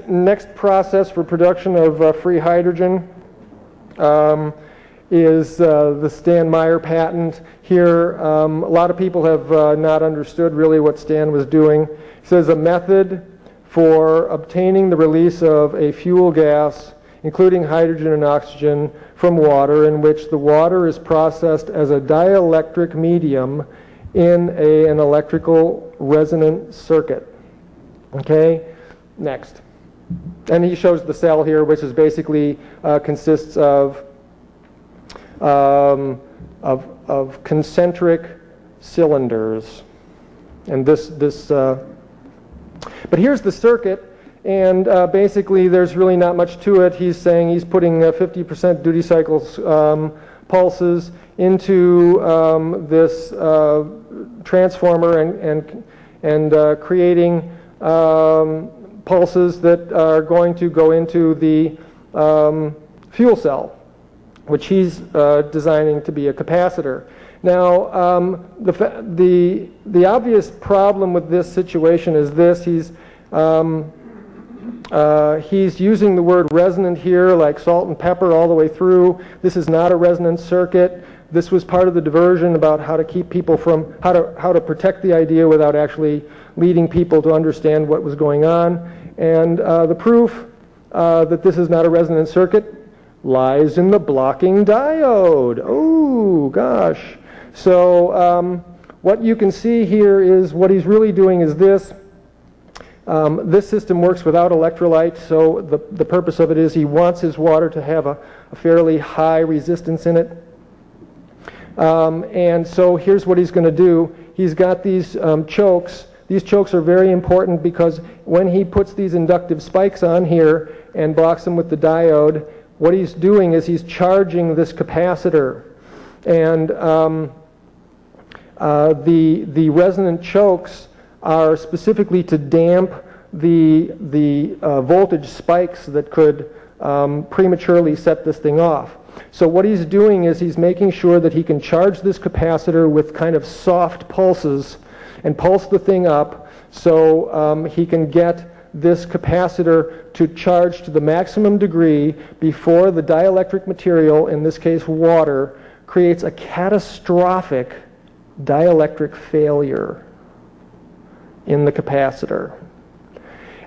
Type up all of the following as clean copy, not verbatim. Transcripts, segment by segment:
Next process for production of free hydrogen is the Stan Meyer patent. Here, a lot of people have not understood really what Stan was doing. It says a method for obtaining the release of a fuel gas, including hydrogen and oxygen, from water, in which the water is processed as a dielectric medium in an electrical resonant circuit. Okay, next. And he shows the cell here, which is basically consists of concentric cylinders. And but here's the circuit, and basically there's really not much to it. He's saying he's putting 50% duty cycles pulses into this transformer and creating pulses that are going to go into the fuel cell, which he's designing to be a capacitor. Now, the obvious problem with this situation is this: he's using the word resonant here, like salt and pepper, all the way through. This is not a resonant circuit. This was part of the diversion about how to keep people from how to protect the idea without actually leading people to understand what was going on. And the proof that this is not a resonant circuit lies in the blocking diode. Oh, gosh. So what you can see here is what he's really doing is this. This system works without electrolyte, so the purpose of it is he wants his water to have a fairly high resistance in it. And so here's what he's going to do. He's got these chokes. These chokes are very important because when he puts these inductive spikes on here and blocks them with the diode, what he's doing is he's charging this capacitor. And the resonant chokes are specifically to damp the voltage spikes that could prematurely set this thing off. So what he's doing is he's making sure that he can charge this capacitor with kind of soft pulses and pulse the thing up so he can get this capacitor to charge to the maximum degree before the dielectric material, in this case water, creates a catastrophic dielectric failure in the capacitor.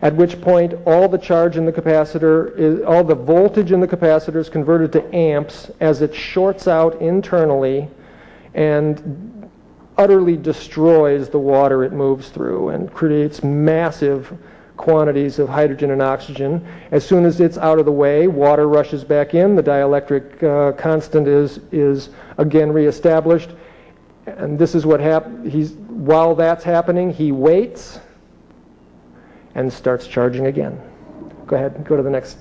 At which point all the charge in the capacitor, all the voltage in the capacitor is converted to amps as it shorts out internally and utterly destroys the water it moves through and creates massive quantities of hydrogen and oxygen. As soon as it's out of the way, water rushes back in, the dielectric constant is again reestablished, and this is what happens. While that's happening, he waits and starts charging again. Go ahead, go to the next.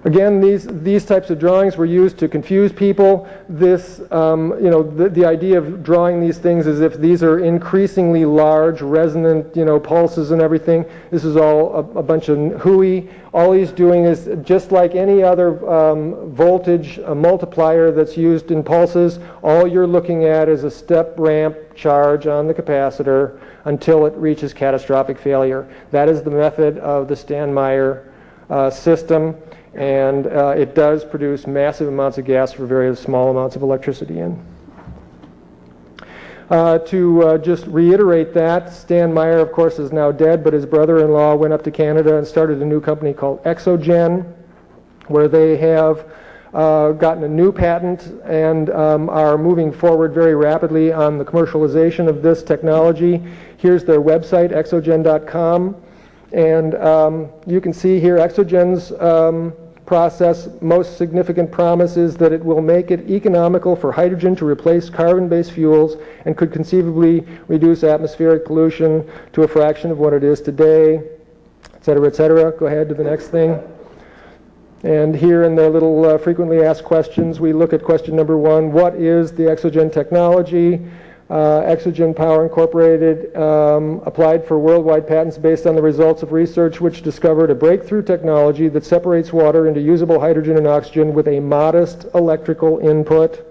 Again, these types of drawings were used to confuse people. This, the idea of drawing these things as if these are increasingly large, resonant, pulses and everything. This is all a bunch of hooey. All he's doing is, just like any other voltage multiplier that's used in pulses, all you're looking at is a step ramp charge on the capacitor until it reaches catastrophic failure. That is the method of the Stan Meyer system. And it does produce massive amounts of gas for very small amounts of electricity in. To just reiterate that, Stan Meyer, of course, is now dead, but his brother-in-law went up to Canada and started a new company called Exogen, where they have gotten a new patent and are moving forward very rapidly on the commercialization of this technology. Here's their website, exogen.com. And you can see here Exogen's process most significant promise is that it will make it economical for hydrogen to replace carbon-based fuels and could conceivably reduce atmospheric pollution to a fraction of what it is today, et cetera, et cetera. Go ahead to the next thing. And here in their little frequently asked questions, we look at question number 1. What is the Exogen technology? Exogen Power Incorporated applied for worldwide patents based on the results of research which discovered a breakthrough technology that separates water into usable hydrogen and oxygen with a modest electrical input.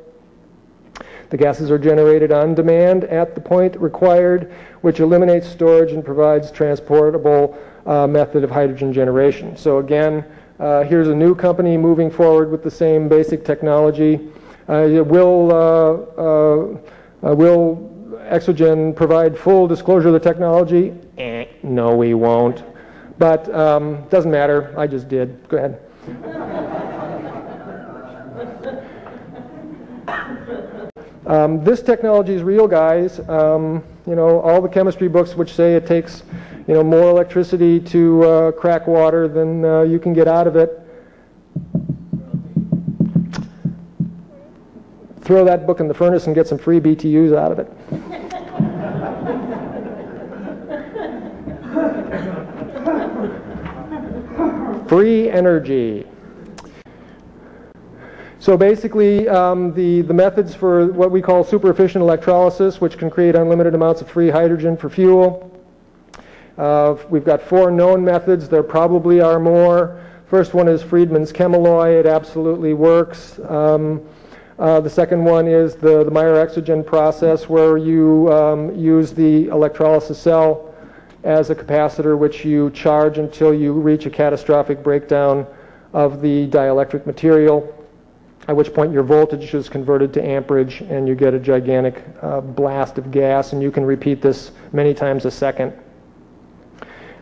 The gases are generated on demand at the point required, which eliminates storage and provides transportable method of hydrogen generation. So again, here's a new company moving forward with the same basic technology. Will Exogen provide full disclosure of the technology? No, we won't. But doesn't matter. I just did. Go ahead. This technology is real, guys. You know, all the chemistry books which say it takes, you know, more electricity to crack water than you can get out of it. Throw that book in the furnace and get some free BTUs out of it. Free energy. So basically, the methods for what we call super efficient electrolysis, which can create unlimited amounts of free hydrogen for fuel. We've got 4 known methods. There probably are more. First one is Friedman's Chemalloy. It absolutely works. The second one is the Meyer-Exogen process, where you use the electrolysis cell as a capacitor, which you charge until you reach a catastrophic breakdown of the dielectric material, at which point your voltage is converted to amperage and you get a gigantic blast of gas, and you can repeat this many times a second.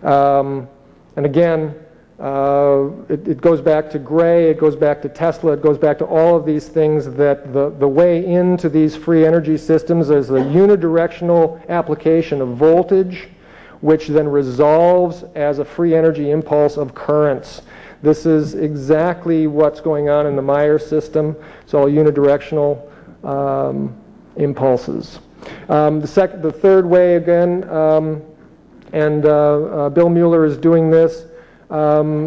And again, it goes back to Gray, it goes back to Tesla, it goes back to all of these things, that the way into these free energy systems is a unidirectional application of voltage, which then resolves as a free energy impulse of currents. This is exactly what's going on in the Meyer system. It's all unidirectional impulses. The third way, again, Bill Mueller is doing this.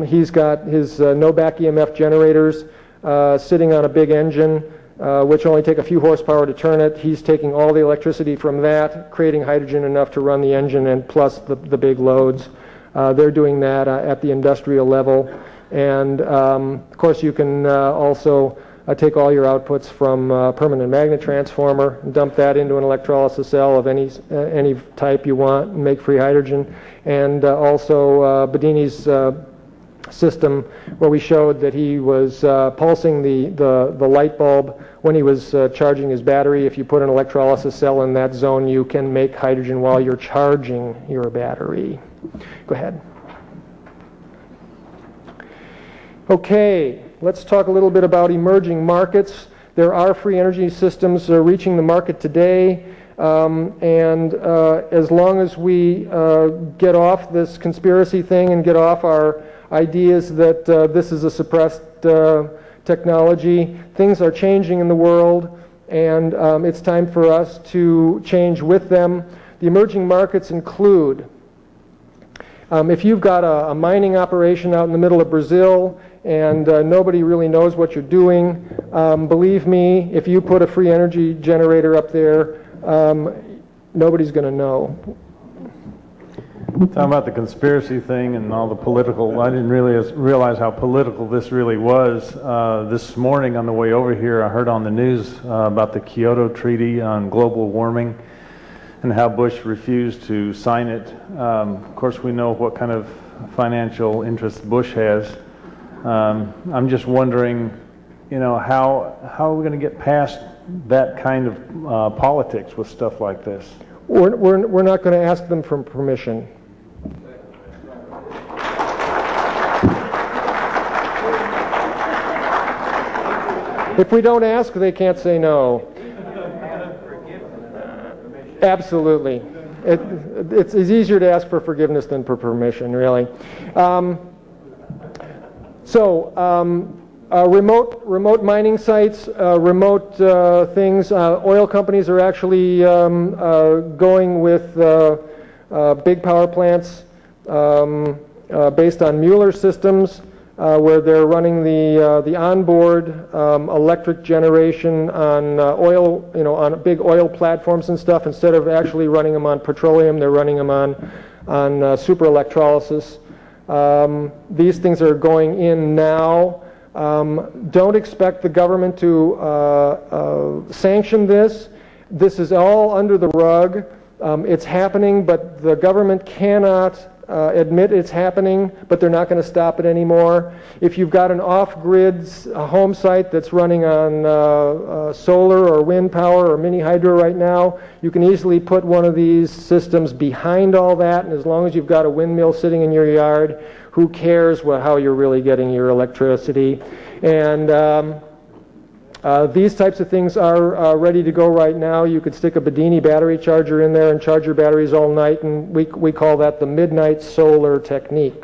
He's got his no-back EMF generators sitting on a big engine, which only take a few horsepower to turn it. He's taking all the electricity from that, creating hydrogen enough to run the engine, and plus the big loads. They're doing that at the industrial level. And of course, you can also take all your outputs from a permanent magnet transformer and dump that into an electrolysis cell of any type you want and make free hydrogen. And also Bedini's system, where we showed that he was pulsing the light bulb when he was charging his battery. If you put an electrolysis cell in that zone, you can make hydrogen while you're charging your battery. Go ahead. Okay, let's talk a little bit about emerging markets. There are free energy systems reaching the market today, and as long as we get off this conspiracy thing and get off our ideas that this is a suppressed technology, things are changing in the world, and it's time for us to change with them. The emerging markets include, if you've got a mining operation out in the middle of Brazil and nobody really knows what you're doing, believe me, if you put a free energy generator up there, nobody's going to know. Talking about the conspiracy thing and all the political, I didn't really realize how political this really was. This morning on the way over here, I heard on the news about the Kyoto Treaty on global warming and how Bush refused to sign it. Of course, we know what kind of financial interest Bush has. I'm just wondering, you know, how are we going to get past that kind of politics with stuff like this? We're not going to ask them for permission. If we don't ask, they can't say no. Absolutely. It's easier to ask for forgiveness than for permission, really. Remote mining sites, remote things. Oil companies are actually going with big power plants based on Mueller systems, where they're running the onboard electric generation on oil, on big oil platforms and stuff. Instead of actually running them on petroleum, they're running them on super electrolysis. These things are going in now. Don't expect the government to sanction this. This is all under the rug. It's happening, but the government cannot admit it's happening, but they're not going to stop it anymore. If you've got an off-grid home site that's running on solar or wind power or mini hydro right now, you can easily put one of these systems behind all that, and as long as you've got a windmill sitting in your yard, who cares how you're really getting your electricity? And these types of things are ready to go right now. You could stick a Bedini battery charger in there and charge your batteries all night, and we call that the midnight solar technique.